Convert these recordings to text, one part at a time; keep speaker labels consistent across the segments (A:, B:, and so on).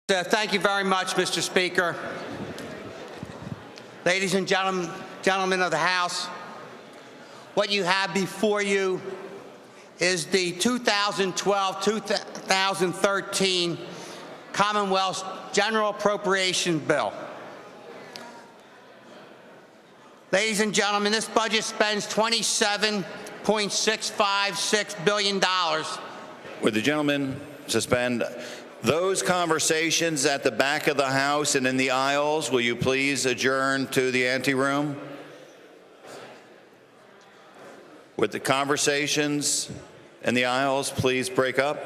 A: Thank you very much, Mr. Speaker. Ladies and gentlemen of the House, what you have before you is the 2012-2013 Commonwealth General Appropriation Bill. Ladies and gentlemen, this budget spends $27.656 billion.
B: Would the gentleman suspend those conversations at the back of the House and in the aisles? Will you please adjourn to the anteroom? Would the conversations in the aisles please break up?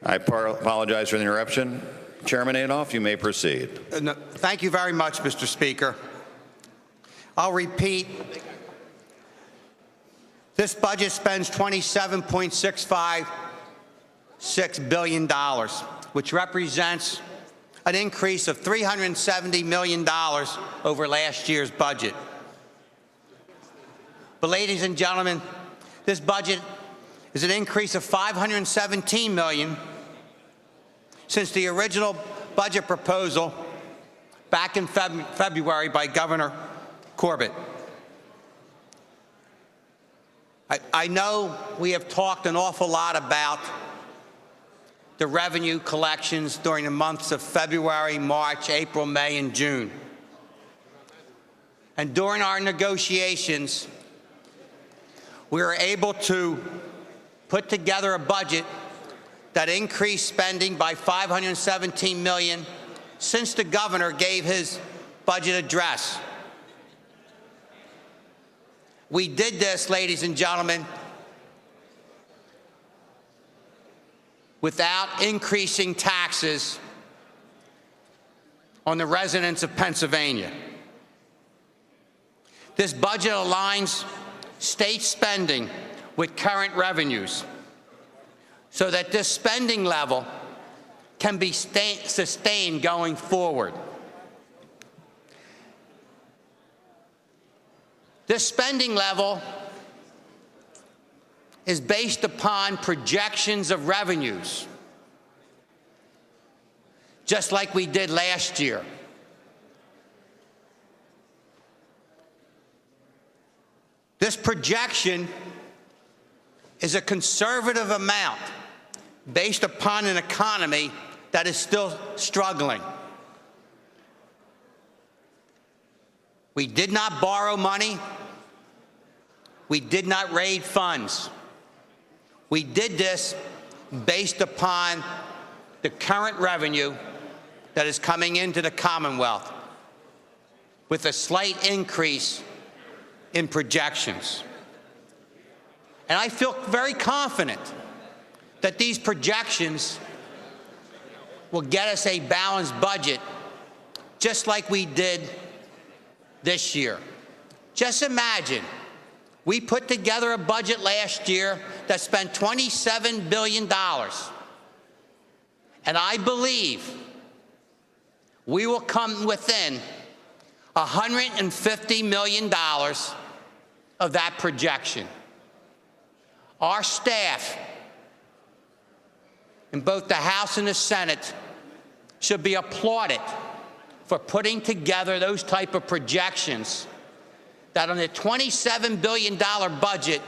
B: I apologize for the interruption. Chairman Adolph, you may proceed.
A: No, thank you very much, Mr. Speaker. I'll repeat. This budget spends $27.656 billion, which represents an increase of $370 million over last year's budget. But ladies and gentlemen, this budget is an increase of $517 million since the original budget proposal back in February by Governor Corbett. I know we have talked an awful lot about the revenue collections during the months of February, March, April, May, and June. And during our negotiations, we were able to put together a budget that increased spending by $517 million since the governor gave his budget address. We did this, ladies and gentlemen, without increasing taxes on the residents of Pennsylvania. This budget aligns state spending with current revenues so that this spending level can be sustained going forward. This spending level is based upon projections of revenues, just like we did last year. This projection is a conservative amount based upon an economy that is still struggling. We did not borrow money. We did not raise funds. We did this based upon the current revenue that is coming into the Commonwealth, with a slight increase in projections. And I feel very confident that these projections will get us a balanced budget, just like we did this year. Just imagine, we put together a budget last year that spent $27 billion. And I believe we will come within $150 million of that projection. Our staff in both the House and the Senate should be applauded for putting together those type of projections that on a $27 billion budget,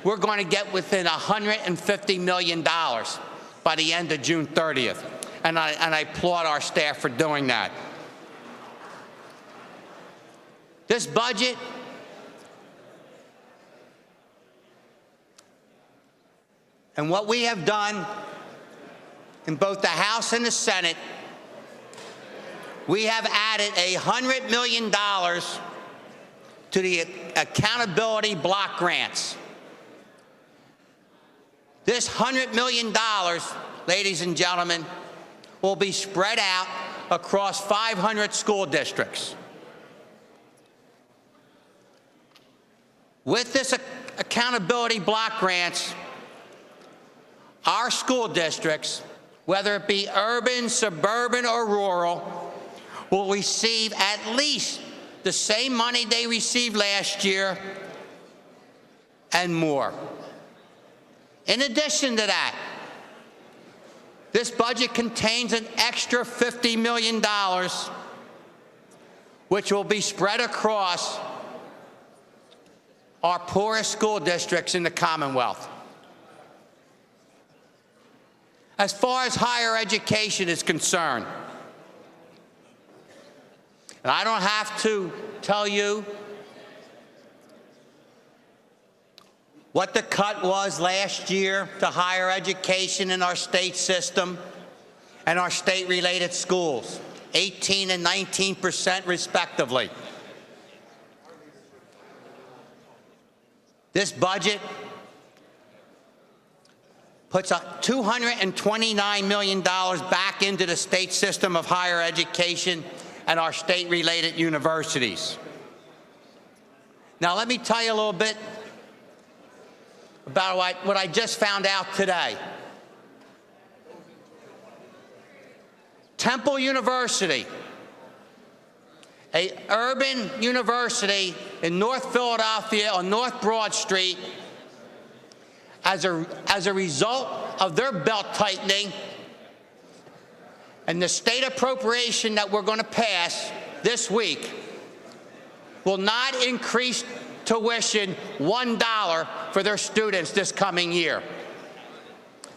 A: we're going to get within $150 million by the end of June 30th. And I applaud our staff for doing that. This budget and what we have done in both the House and the Senate, we have added $100 million to the accountability block grants. This $100 million, ladies and gentlemen, will be spread out across 500 school districts. With this accountability block grants, our school districts, whether it be urban, suburban, or rural, will receive at least the same money they received last year and more. In addition to that, this budget contains an extra $50 million, which will be spread across our poorest school districts in the Commonwealth. As far as higher education is concerned, and I don't have to tell you what the cut was last year to higher education in our state system and our state-related schools, 18% and 19% respectively. This budget puts $229 million back into the state system of higher education and our state-related universities. Now, let me tell you a little bit about what I just found out today. Temple University, an urban university in North Philadelphia on North Broad Street, as a result of their belt tightening and the state appropriation that we're going to pass this week, will not increase tuition $1 for their students this coming year.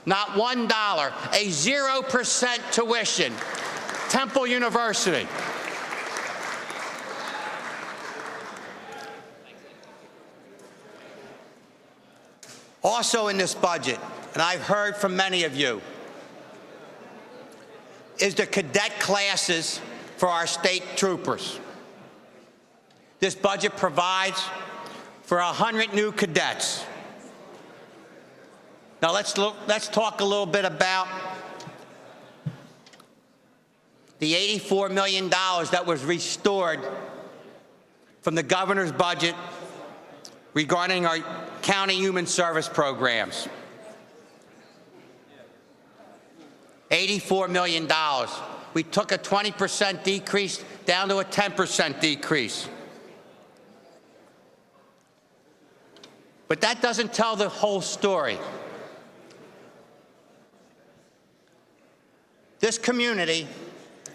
A: Not $1, a 0% tuition. Temple University. Also in this budget, and I've heard from many of you, is the cadet classes for our state troopers. This budget provides for 100 new cadets. Now let's talk a little bit about the $84 million that was restored from the governor's budget regarding our county human service programs. $84 million. We took a 20% decrease down to a 10% decrease. But that doesn't tell the whole story. This community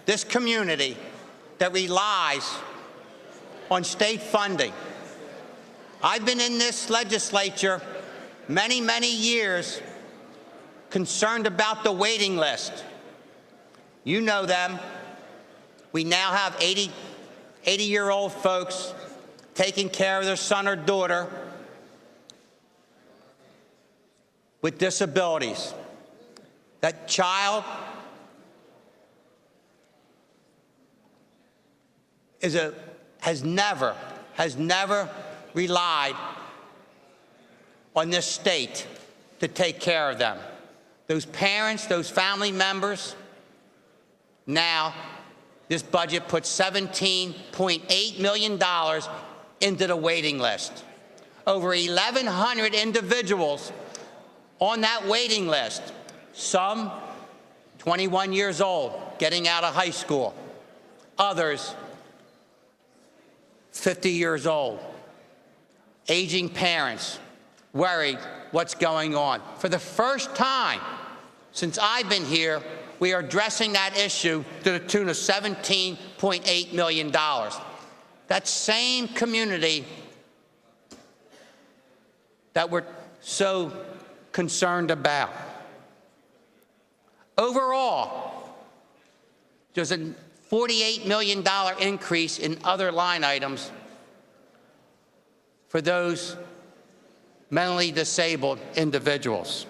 A: that relies on state funding. I've been in this legislature many, many years concerned about the waiting list. You know them. We now have 80-year-old folks taking care of their son or daughter with disabilities. That child has never relied on this state to take care of them. Those parents, those family members, now this budget puts $17.8 million into the waiting list. Over 1,100 individuals on that waiting list, some 21 years old, getting out of high school, others 50 years old, aging parents, worried what's going on. For the first time since I've been here, we are addressing that issue to the tune of $17.8 million. That same community that we're so concerned about. Overall, there's a $48 million increase in other line items for those mentally disabled individuals.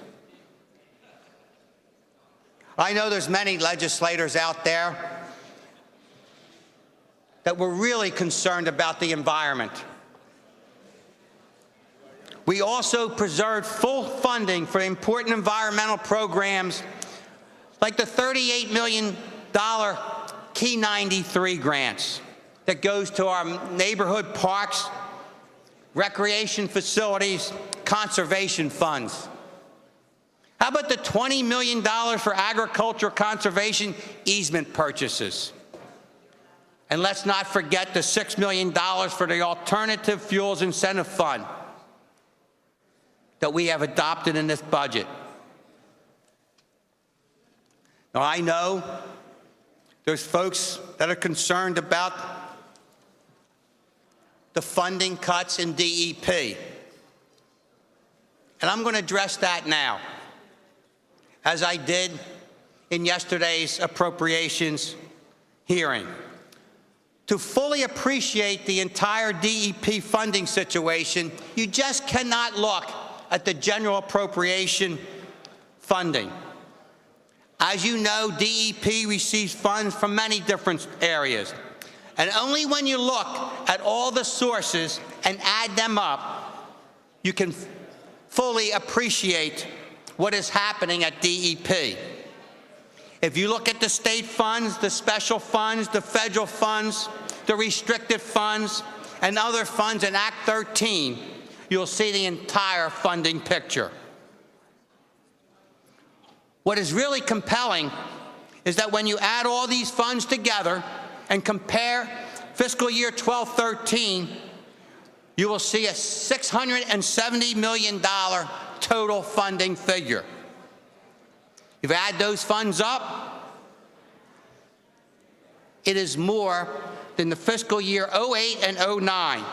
A: I know there's many legislators out there that were really concerned about the environment. We also preserved full funding for important environmental programs like the $38 million Key 93 grants that goes to our neighborhood parks, recreation facilities, conservation funds. How about the $20 million for agriculture conservation easement purchases? And let's not forget the $6 million for the Alternative Fuels Incentive Fund. that we have adopted in this budget. Now, I know there's folks that are concerned about the funding cuts in DEP. And I'm going to address that now, as I did in yesterday's appropriations hearing. To fully appreciate the entire DEP funding situation, you just cannot look at the general appropriation funding. As you know, DEP receives funds from many different areas. And only when you look at all the sources and add them up, you can fully appreciate what is happening at DEP. If you look at the state funds, the special funds, the federal funds, the restricted funds, and other funds in Act 13, you'll see the entire funding picture. What is really compelling is that when you add all these funds together and compare fiscal year 12-13, you will see a $670 million total funding figure. If you add those funds up, it is more than the fiscal year 08 and 09,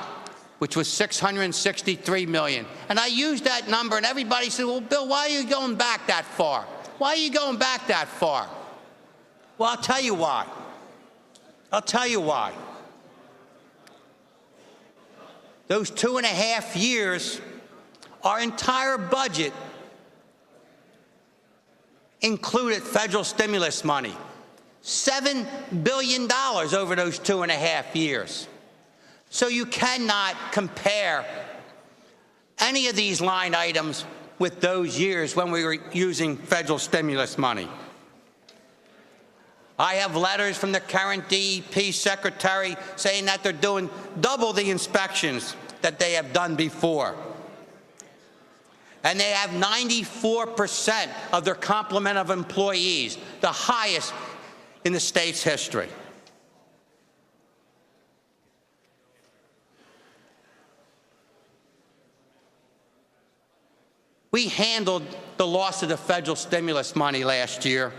A: which was $663 million. And I used that number, and everybody said, well, Bill, why are you going back that far? Why are you going back that far? Well, I'll tell you why. I'll tell you why. Those 2.5 years, our entire budget included federal stimulus money, $7 billion over those 2.5 years. So you cannot compare any of these line items with those years when we were using federal stimulus money. I have letters from the current DEP secretary saying that they're doing double the inspections that they have done before. And they have 94% of their complement of employees, the highest in the state's history. We handled the loss of the federal stimulus money last year.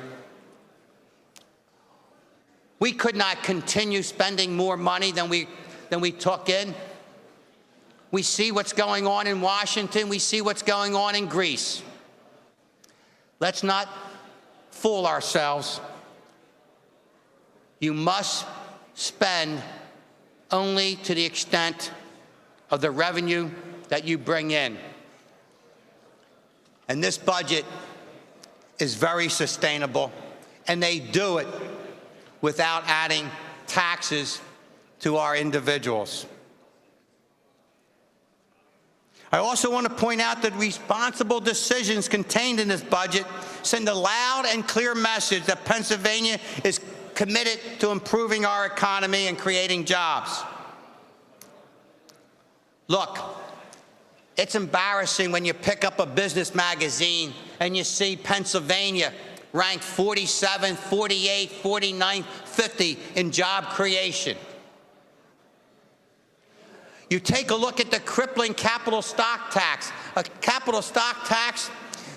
A: We could not continue spending more money than we took in. We see what's going on in Washington. We see what's going on in Greece. Let's not fool ourselves. You must spend only to the extent of the revenue that you bring in. And this budget is very sustainable, and they do it without adding taxes to our individuals. I also want to point out that responsible decisions contained in this budget send a loud and clear message that Pennsylvania is committed to improving our economy and creating jobs. Look, it's embarrassing when you pick up a business magazine and you see Pennsylvania ranked 47, 48, 49, 50 in job creation. You take a look at the crippling capital stock tax, a capital stock tax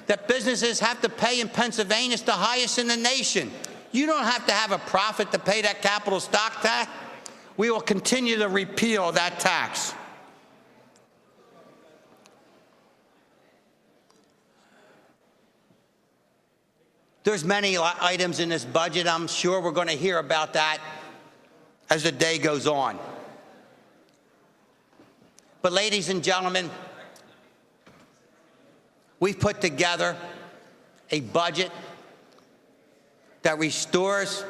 A: that businesses have to pay in Pennsylvania is the highest in the nation. You don't have to have a profit to pay that capital stock tax. We will continue to repeal that tax. There's many items in this budget. I'm sure we're going to hear about that as the day goes on. But ladies and gentlemen, we've put together a budget that restores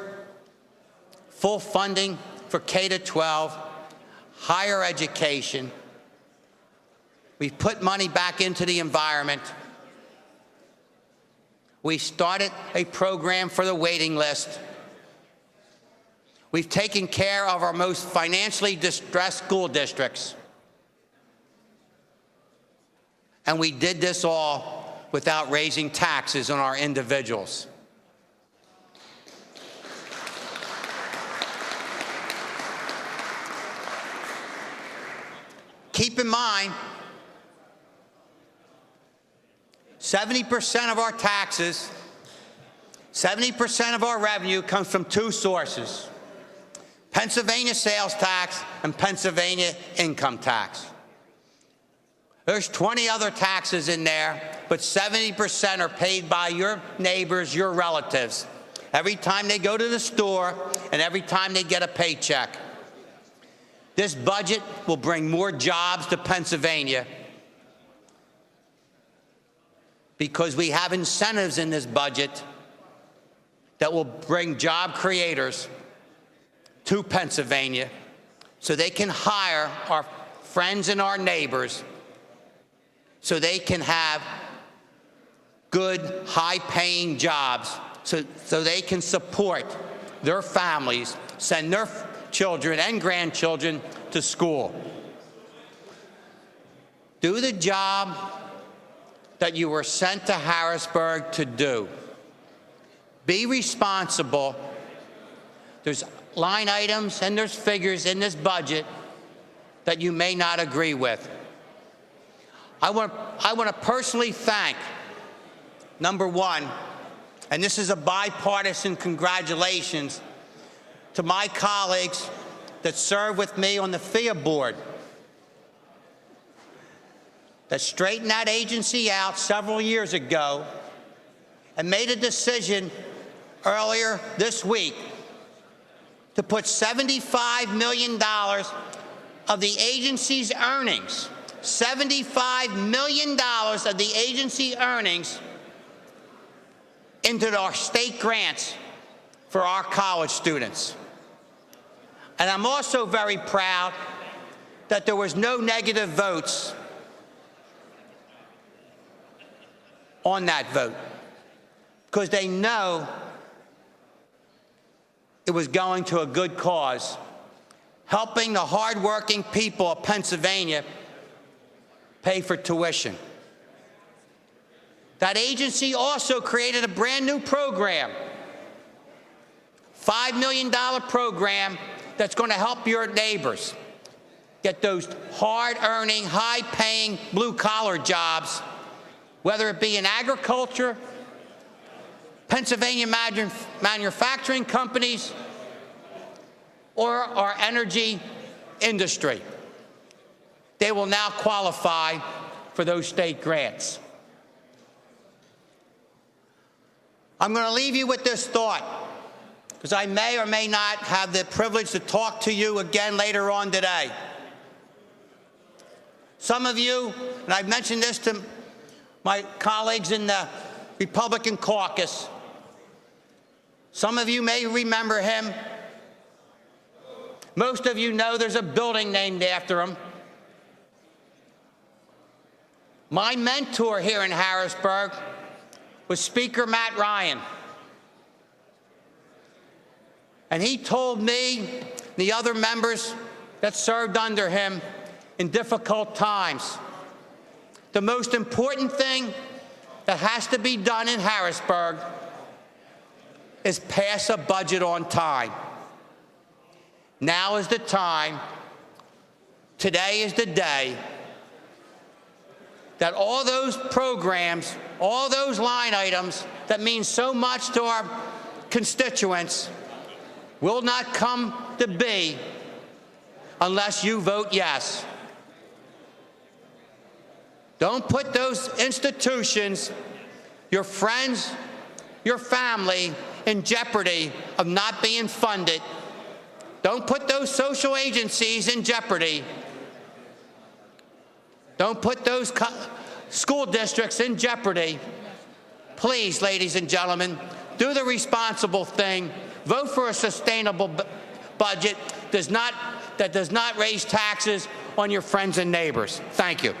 A: full funding for K-12, higher education. We've put money back into the environment. We started a program for the waiting list. We've taken care of our most financially distressed school districts. And we did this all without raising taxes on our individuals. Keep in mind 70% of our taxes, 70% of our revenue comes from two sources: Pennsylvania sales tax and Pennsylvania income tax. There's 20 other taxes in there, but 70% are paid by your neighbors, your relatives, every time they go to the store and every time they get a paycheck. This budget will bring more jobs to Pennsylvania because we have incentives in this budget that will bring job creators to Pennsylvania so they can hire our friends and our neighbors, so they can have good, high-paying jobs, so they can support their families, send their children and grandchildren to school. Do the job that you were sent to Harrisburg to do. Be responsible. There's line items and there's figures in this budget that you may not agree with. I want to personally thank, number one, and this is a bipartisan congratulations, to my colleagues that served with me on the FIA board, that straightened that agency out several years ago and made a decision earlier this week to put $75 million of the agency's earnings, $75 million of the agency earnings into our state grants for our college students. And I'm also very proud that there was no negative votes on that vote, because they know it was going to a good cause, helping the hardworking people of Pennsylvania pay for tuition. That agency also created a brand new program, $5 million program that's going to help your neighbors get those hard-earning, high-paying, blue-collar jobs, whether it be in agriculture, Pennsylvania manufacturing companies, or our energy industry. They will now qualify for those state grants. I'm going to leave you with this thought, because I may or may not have the privilege to talk to you again later on today. Some of you, and I've mentioned this to my colleagues in the Republican caucus, some of you may remember him. Most of you know there's a building named after him. My mentor here in Harrisburg was Speaker Matt Ryan. And he told me, the other members that served under him in difficult times, the most important thing that has to be done in Harrisburg is pass a budget on time. Now is the time, today is the day, that all those programs, all those line items that mean so much to our constituents will not come to be unless you vote yes. Don't put those institutions, your friends, your family, in jeopardy of not being funded. Don't put those social agencies in jeopardy. Don't put those school districts in jeopardy. Please, ladies and gentlemen, do the responsible thing. Vote for a sustainable budget that does not raise taxes on your friends and neighbors. Thank you.